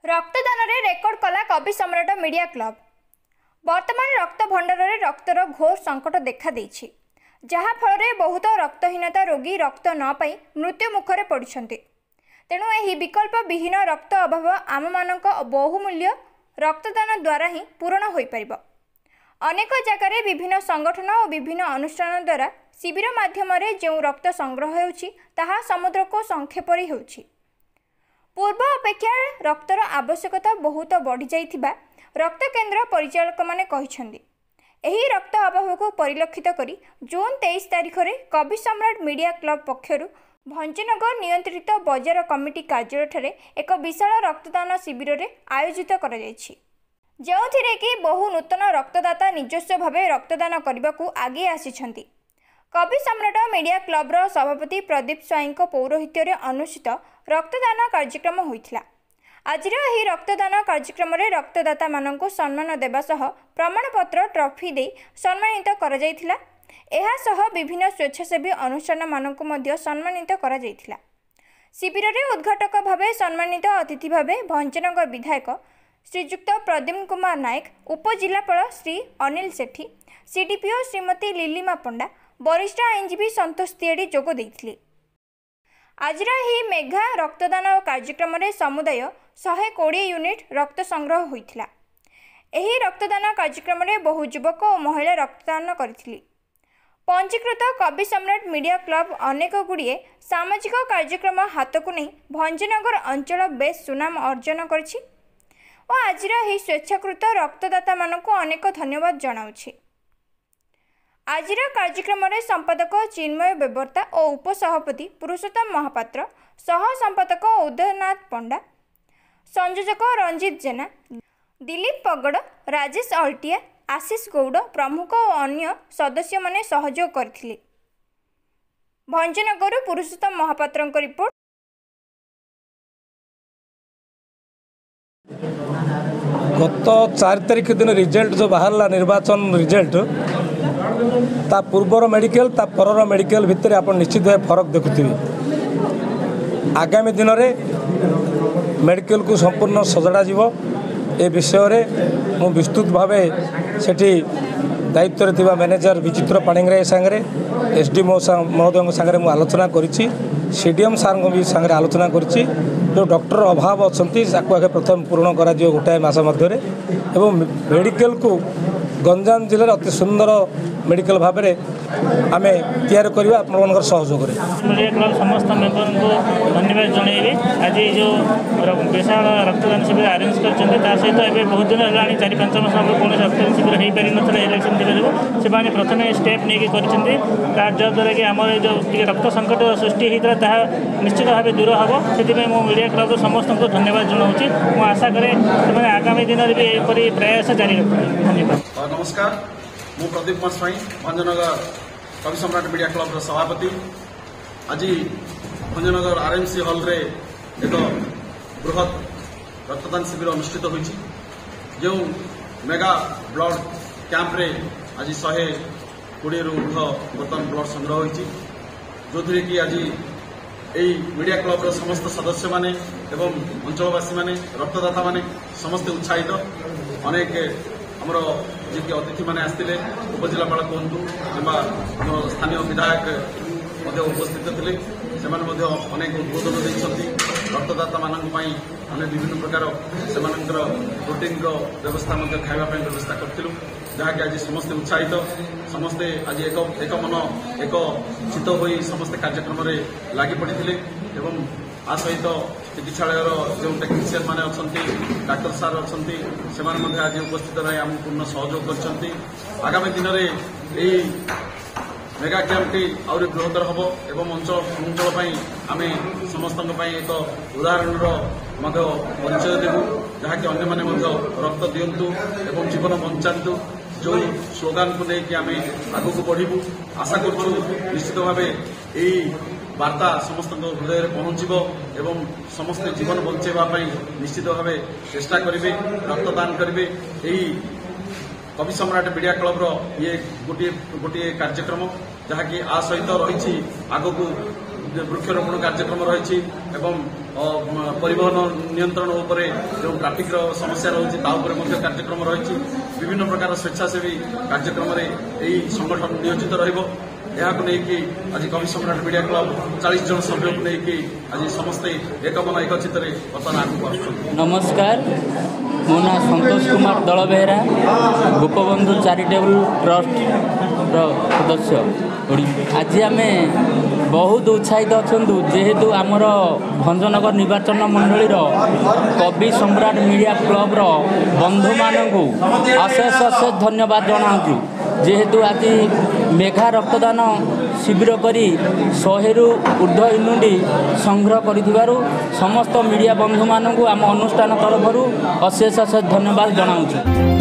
रक्तदान रेकर्ड कला कवि सम्राट मीडिया क्लब। वर्तमान रक्त भंडार में रक्तर घोर संकट देखा देछि, जहा फल बहुत रक्तहीनता रोगी रक्त न पाई मृत्यु मुखरे पड़ुछन्ति। तेणु यही विकल्प विहीन रक्त अभाव आम मानक बहुमूल्य रक्तदान द्वारा ही पूरण हो पारिबो। अनेक जगार विभिन्न संगठन और विभिन्न अनुष्ठान द्वारा शिविर माध्यम जो रक्त संग्रह होउछि ताहा समुद्र को संक्षेपरी होउछि। पूर्व अपेक्षा रक्तर आवश्यकता बहुत बढ़ी जाइथिबा रक्त केन्द्र परिचालक माने कहिसंदी। एही रक्त अभाव को परिलक्षित करी जून 23 तारिख में कवि सम्राट मीडिया क्लब पक्षरु भंजनगर नियंत्रित बजार कमिटी कार्यालय एक विशाल रक्तदान शिविर रे आयोजित करा जायछि, जेउथिरे कि बहु नूतन रक्तदाता निजस्व भावे रक्तदान करने को आगे आसिछंती। कवि सम्राट मीडिया क्लब्र सभापति प्रदीप स्वाई पौरोहित्य अनुष्ठित रक्तदान कार्यक्रम होइथिला। आजिर एही रक्तदान कार्यक्रम में रक्तदाता मानंकु सम्मान देवा सह प्रमाणपत्र ट्रॉफी दे सम्मानित करा जायथिला। एहा सह विभिन्न स्वेच्छासेवी अनुष्ठान मानंकु मध्य सम्मानित करा जायथिला। शिविर में उद्घाटक भावे सम्मानित अतिथि भावे भंजनगर विधायक श्रीजुक्त प्रदीप कुमार नायक, उपजिलापाल श्री अनिल सेठी, सीडीपीओ श्रीमती लीलिमा पंडा, वरिष्ठ आईनजीवी संतोष तिवारी जोग देइथिले। आजिर ही मेघा रक्तदान कार्यक्रम में समुदाय 120 यूनिट रक्त संग्रह होइथिला। एही रक्तदान कार्यक्रम में बहु युवक और महिला रक्तदान करथिले। पंजीकृत कवि सम्राट मीडिया क्लब अनेक गुड़िए सामाजिक कार्यक्रम हाथ को नहीं भंजनगर अंचल बेस सुनाम अर्जन करछि और आजिर ही स्वेच्छाकृत रक्तदाता मानक अनेक धन्यवाद जनाउछि। आजिर कार्यक्रम में संपादक चिन्मय बेबर्ता और उपसभापति पुरुषोत्तम महापात्र, सह संपादक उदयनाथ पंडा, संयोजक रंजित जेना, दिलीप पगड़, राजेश अल्टिया, आशीष गौड़ प्रमुख और अन्य सदस्य माने सहयोग करथिले। भंजनगर पुरुषोत्तम महापात्र रिपोर्ट। गत 4 तारिख दिन रिजल्ट जो बाहरला निर्वाचन रिजल्ट ता पूर्वर मेडिकल ता परर मेडिकल भितर आप निश्चित भाव फरक देखुथिबे। आगामी दिन में मेडिकल को संपूर्ण सजड़ा जीव ए विषय रे मु विस्तृत भावे सेठी दायित्व थिबा मैनेजर विचित्र पाणिग्राही सांगरे एसडी महोदय सांगरे मु आलोचना करिछि, सीडीएम सार भी सांगरे आलोचना करिछि। जो डॉक्टर अभाव अच्छी आगे प्रथम पूरण कर गोटाए मस मध्य मेडिकल को गंजाम जिले अति सुंदर मेडिकल भाव में आम तैयार करवा आप सहयोग मीडिया क्लब समस्त मेम्बर को धन्यवाद जनइबी। आज जो विशाल रक्तदान शिविर आरेंज कर सहित ए बहुत दिन है 4-5 मास कौन रक्तदान शिविर हो पारि ना इलेक्शन दिवस से प्रथम स्टेप नहीं जद्वारा कि आम जो रक्त संकट सृष्टि होता है निश्चित भाव दूर हम से मीडिया क्लब समस्त को धन्यवाद जनाऊँगी। मुझे आशा करे आगामी दिन में भी यहपरी प्रयास जारी रखें। धन्यवाद। नमस्कार, मु प्रदीप कुमार स्वाई भंजनगर कवि सम्राट मीडिया क्लब सभापति। आज भंजनगर आरएमसी हॉल रे एक बृहत रक्तदान शिविर अनुष्ठित होइछि। जो मेगा ब्लड कैंप रे आज 120 रु बर्तमान ब्लड संग्रह होइछि, जो थी कि आज यही मीडिया क्लब समस्त सदस्य माने एवं अंचलवासी माने रक्तदाता माने समस्त उत्साहित। अनेक आमर जी अतिथि मैंने आसते उपजिलापाल कहतु कि स्थानीय विधायक उपस्थित थे, से अनेक उद्बोधन देते। रक्तदाता मानी आम विभिन्न प्रकार से प्रोटीन व्यवस्था खावाई व्यवस्था करूँ, जहाँकि आज समस्ते उत्साहित समस्ते आज एक मन एक चित हो समस्ते कार्यक्रम में लगी पड़ते। एवं आ सहित चिकित्सालय जो टेक्नीशियन मैंने अच्छा डाक्टर सार अच्छा से आज उपस्थित रही आम पूर्ण सहयोग कर। आगामी दिन में यही मेगा कैंपटी आउरी बृहत्तर हम एवं अंचल आम समस्त एक उदाहरण परिचय देवु, जहाँकि अन्य रक्त दिंतु एवं जीवन बंचातु जो स्लोगान को लेकिन आम आग को बढ़ू। आशा करूँ निश्चित भाव यही वार्ता समस्त हृदय पहुंचब एवं समस्त जीवन बंचाई निश्चित भाव चेष्टा करेंगे, रक्तदान करेंगे। यही कवि सम्राट मीडिया क्लब ये गोटे कार्यक्रम जहाँकि आ सहित रही आग को वृक्षरोपण कार्यक्रम रही परिवहन नियंत्रण उपरे जो ट्राफिक समस्या रही कार्यक्रम रही विभिन्न प्रकार स्वेच्छासेवी कार्यक्रम संगठन नियोजित रही आज कवि सम्राट मीडिया क्लब 40 जन सभ्य को लेकिन आज समस्ते एक मन एक चित्त बर्तमान आगे नमस्कार मो ना संतोष कुमार दल बेहरा गोपबंधु चैरिटेबल ट्रस्ट सदस्य आज आम बहुत उत्साहित अच्छा जेहेतु आमर भंजनगर निर्वाचन मंडल कवि सम्राट मीडिया क्लब्र बंधु मानू अशेष अशेष धन्यवाद जनाऊँ जेहेतु आज मेघा रक्तदान शिविर करी 100 रु ऊर्ध्व यूनिट संग्रह कर समस्त मीडिया बंधु मानू आम अनुष्ठान तरफ अशेष अशेष धन्यवाद जनाऊँ।